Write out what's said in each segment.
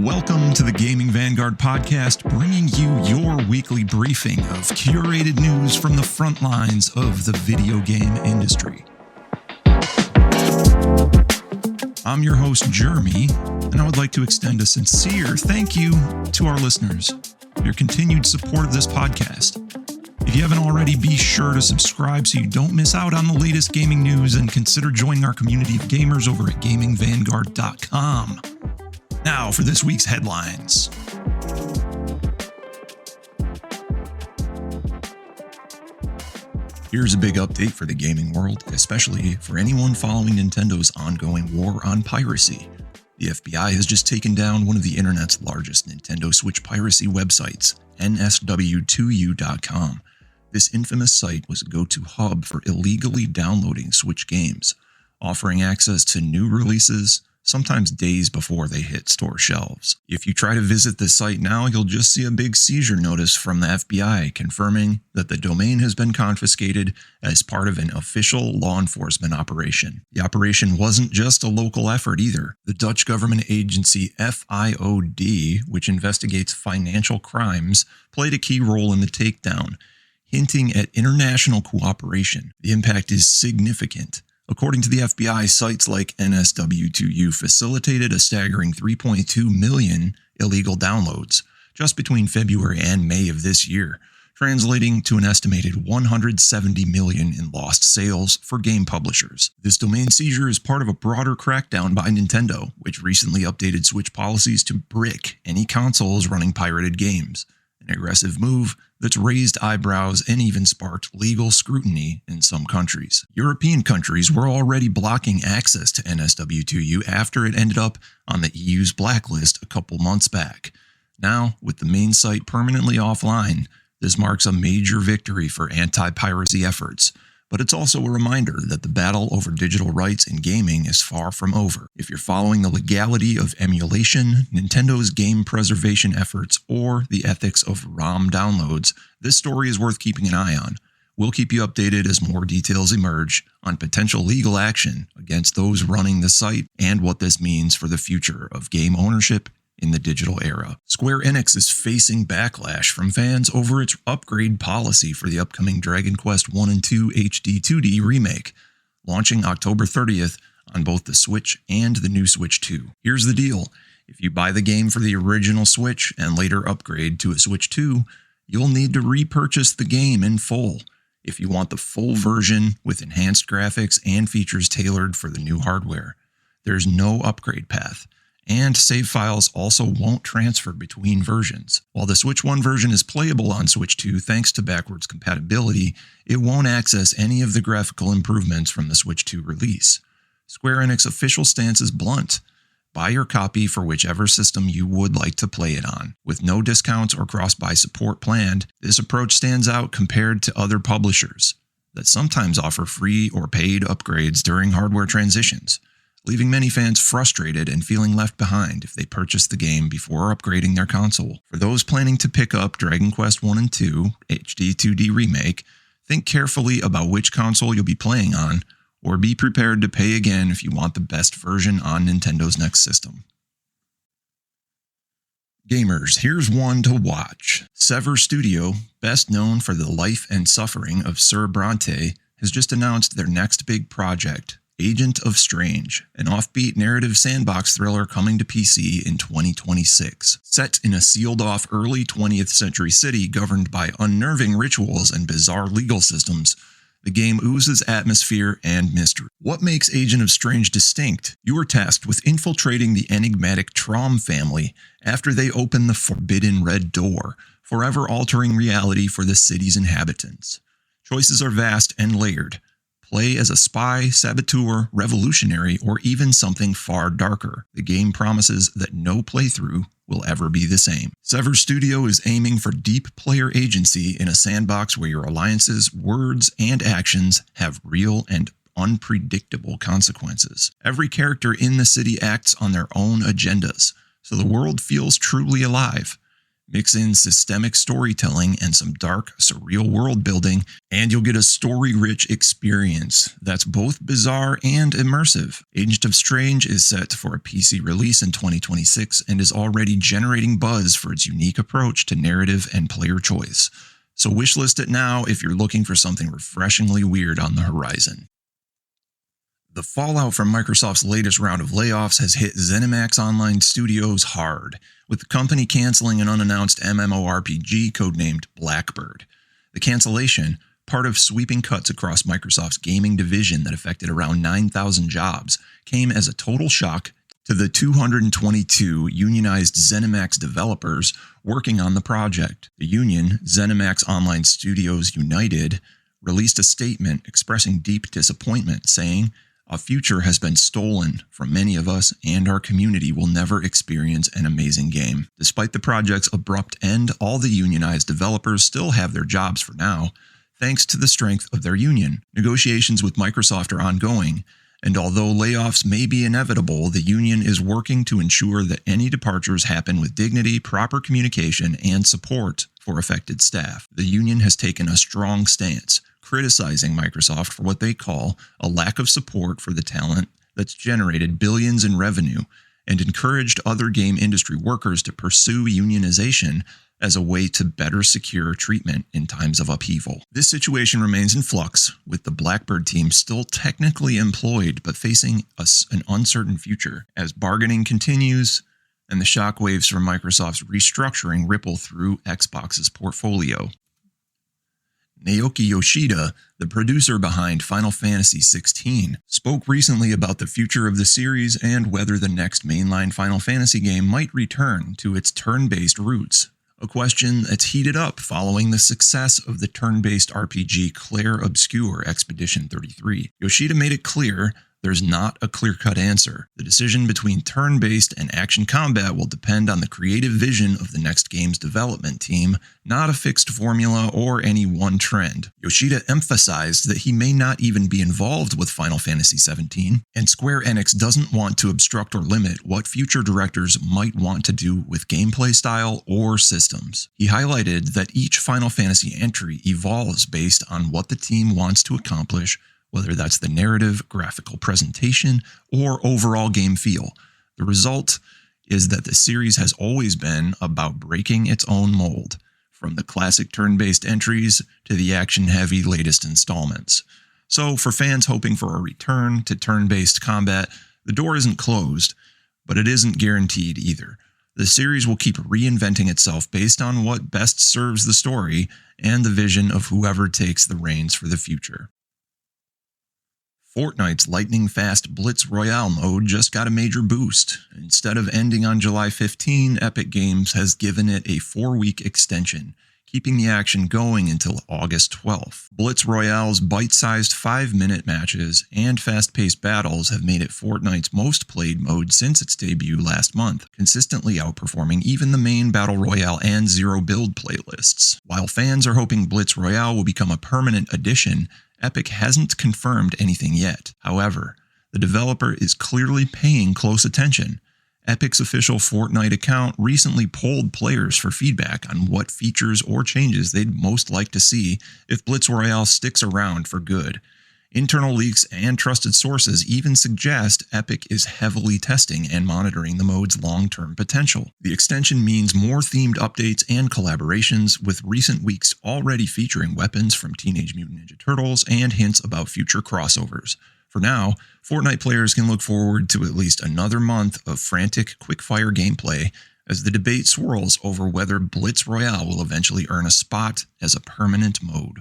Welcome to the Gaming Vanguard podcast, bringing you your weekly briefing of curated news from the front lines of the video game industry. I'm your host, Jeremy, and I would like to extend a sincere thank you to our listeners for your continued support of this podcast. If you haven't already, be sure to subscribe so you don't miss out on the latest gaming news, and consider joining our community of gamers over at gamingvanguard.com. Now for this week's headlines. Here's a big update for the gaming world, especially for anyone following Nintendo's ongoing war on piracy. The FBI has just taken down one of the internet's largest Nintendo Switch piracy websites, nsw2u.com. This infamous site was a go-to hub for illegally downloading Switch games, offering access to new releases, sometimes days before they hit store shelves. If you try to visit the site now, you'll just see a big seizure notice from the FBI confirming that the domain has been confiscated as part of an official law enforcement operation. The operation wasn't just a local effort either. The Dutch government agency FIOD, which investigates financial crimes, played a key role in the takedown, hinting at international cooperation. The impact is significant. According to the FBI, sites like NSW2U facilitated a staggering 3.2 million illegal downloads just between February and May of this year, translating to an estimated 170 million in lost sales for game publishers. This domain seizure is part of a broader crackdown by Nintendo, which recently updated Switch policies to brick any consoles running pirated games. An aggressive move that's raised eyebrows and even sparked legal scrutiny in some countries. European countries were already blocking access to NSW2U after it ended up on the EU's blacklist a couple months back. Now, with the main site permanently offline, this marks a major victory for anti-piracy efforts. But it's also a reminder that the battle over digital rights in gaming is far from over. If you're following the legality of emulation, Nintendo's game preservation efforts, or the ethics of ROM downloads, this story is worth keeping an eye on. We'll keep you updated as more details emerge on potential legal action against those running the site and what this means for the future of game ownership in the digital era. Square Enix is facing backlash from fans over its upgrade policy for the upcoming Dragon Quest I and II HD 2D remake, launching October 30th on both the Switch and the new Switch 2. Here's the deal. If you buy the game for the original Switch and later upgrade to a Switch 2, you'll need to repurchase the game in full if you want the full version with enhanced graphics and features tailored for the new hardware. There's no upgrade path, and save files also won't transfer between versions. While the Switch 1 version is playable on Switch 2 thanks to backwards compatibility, it won't access any of the graphical improvements from the Switch 2 release. Square Enix's official stance is blunt. Buy your copy for whichever system you would like to play it on. With no discounts or cross-buy support planned, this approach stands out compared to other publishers that sometimes offer free or paid upgrades during hardware transitions, leaving many fans frustrated and feeling left behind if they purchase the game before upgrading their console. For those planning to pick up Dragon Quest I and II HD 2D Remake, think carefully about which console you'll be playing on, or be prepared to pay again if you want the best version on Nintendo's next system. Gamers, here's one to watch. Sever Studio, best known for the life and suffering of Sir Bronte, has just announced their next big project, Agent of Strange, an offbeat narrative sandbox thriller coming to PC in 2026. Set in a sealed-off early 20th century city governed by unnerving rituals and bizarre legal systems, the game oozes atmosphere and mystery. What makes Agent of Strange distinct? You are tasked with infiltrating the enigmatic Traum family after they open the forbidden Red Door, forever altering reality for the city's inhabitants. Choices are vast and layered. Play as a spy, saboteur, revolutionary, or even something far darker. The game promises that no playthrough will ever be the same. Sever Studio is aiming for deep player agency in a sandbox where your alliances, words, and actions have real and unpredictable consequences. Every character in the city acts on their own agendas, so the world feels truly alive. Mix in systemic storytelling and some dark, surreal world building, and you'll get a story-rich experience that's both bizarre and immersive. Agent of Strange is set for a PC release in 2026 and is already generating buzz for its unique approach to narrative and player choice. So wishlist it now if you're looking for something refreshingly weird on the horizon. The fallout from Microsoft's latest round of layoffs has hit ZeniMax Online Studios hard, with the company canceling an unannounced MMORPG codenamed Blackbird. The cancellation, part of sweeping cuts across Microsoft's gaming division that affected around 9,000 jobs, came as a total shock to the 222 unionized ZeniMax developers working on the project. The union, ZeniMax Online Studios United, released a statement expressing deep disappointment, saying, "A future has been stolen from many of us, and our community will never experience an amazing game." Despite the project's abrupt end, all the unionized developers still have their jobs for now, thanks to the strength of their union. Negotiations with Microsoft are ongoing, and although layoffs may be inevitable, the union is working to ensure that any departures happen with dignity, proper communication, and support for affected staff. The union has taken a strong stance, criticizing Microsoft for what they call a lack of support for the talent that's generated billions in revenue, and encouraged other game industry workers to pursue unionization as a way to better secure treatment in times of upheaval. This situation remains in flux, with the Blackbird team still technically employed but facing an uncertain future as bargaining continues and the shockwaves from Microsoft's restructuring ripple through Xbox's portfolio. Naoki Yoshida, the producer behind Final Fantasy XVI, spoke recently about the future of the series and whether the next mainline Final Fantasy game might return to its turn-based roots, a question that's heated up following the success of the turn-based RPG Clair Obscur Expedition 33. Yoshida made it clear there's not a clear-cut answer. The decision between turn-based and action combat will depend on the creative vision of the next game's development team, not a fixed formula or any one trend. Yoshida emphasized that he may not even be involved with Final Fantasy XVII, and Square Enix doesn't want to obstruct or limit what future directors might want to do with gameplay style or systems. He highlighted that each Final Fantasy entry evolves based on what the team wants to accomplish, whether that's the narrative, graphical presentation, or overall game feel. The result is that the series has always been about breaking its own mold, from the classic turn-based entries to the action-heavy latest installments. So for fans hoping for a return to turn-based combat, the door isn't closed, but it isn't guaranteed either. The series will keep reinventing itself based on what best serves the story and the vision of whoever takes the reins for the future. Fortnite's lightning-fast Blitz Royale mode just got a major boost. Instead of ending on July 15, Epic Games has given it a 4-week extension, keeping the action going until August 12th. Blitz Royale's bite-sized 5-minute matches and fast-paced battles have made it Fortnite's most played mode since its debut last month, consistently outperforming even the main Battle Royale and Zero Build playlists. While fans are hoping Blitz Royale will become a permanent addition, Epic hasn't confirmed anything yet. However, the developer is clearly paying close attention. Epic's official Fortnite account recently polled players for feedback on what features or changes they'd most like to see if Blitz Royale sticks around for good. Internal leaks and trusted sources even suggest Epic is heavily testing and monitoring the mode's long-term potential. The extension means more themed updates and collaborations, with recent weeks already featuring weapons from Teenage Mutant Ninja Turtles and hints about future crossovers. For now, Fortnite players can look forward to at least another month of frantic, quick-fire gameplay as the debate swirls over whether Blitz Royale will eventually earn a spot as a permanent mode.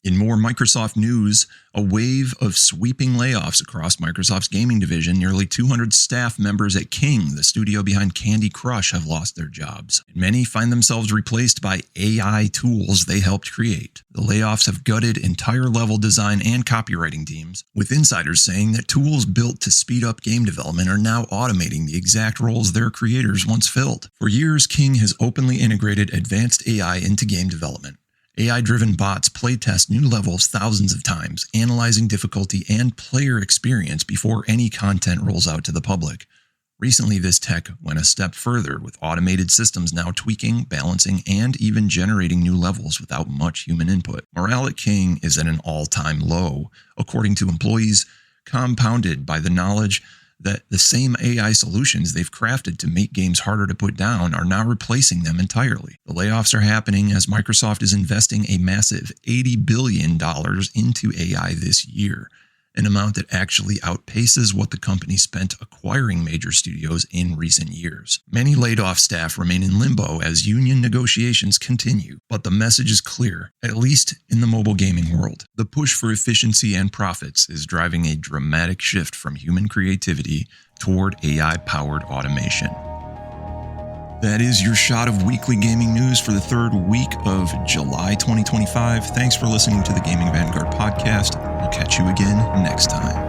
In more Microsoft news, a wave of sweeping layoffs across Microsoft's gaming division. Nearly 200 staff members at King, the studio behind Candy Crush, have lost their jobs. And many find themselves replaced by AI tools they helped create. The layoffs have gutted entire level design and copywriting teams, with insiders saying that tools built to speed up game development are now automating the exact roles their creators once filled. For years, King has openly integrated advanced AI into game development. AI-driven bots playtest new levels thousands of times, analyzing difficulty and player experience before any content rolls out to the public. Recently, this tech went a step further, with automated systems now tweaking, balancing, and even generating new levels without much human input. Morale at King is at an all-time low, according to employees, compounded by the knowledge that the same AI solutions they've crafted to make games harder to put down are now replacing them entirely. The layoffs are happening as Microsoft is investing a massive $80 billion into AI this year, an amount that actually outpaces what the company spent acquiring major studios in recent years. Many laid-off staff remain in limbo as union negotiations continue, but the message is clear, at least in the mobile gaming world. The push for efficiency and profits is driving a dramatic shift from human creativity toward AI-powered automation. That is your shot of weekly gaming news for the third week of July 2025. Thanks for listening to the Gaming Vanguard podcast. We'll catch you again next time.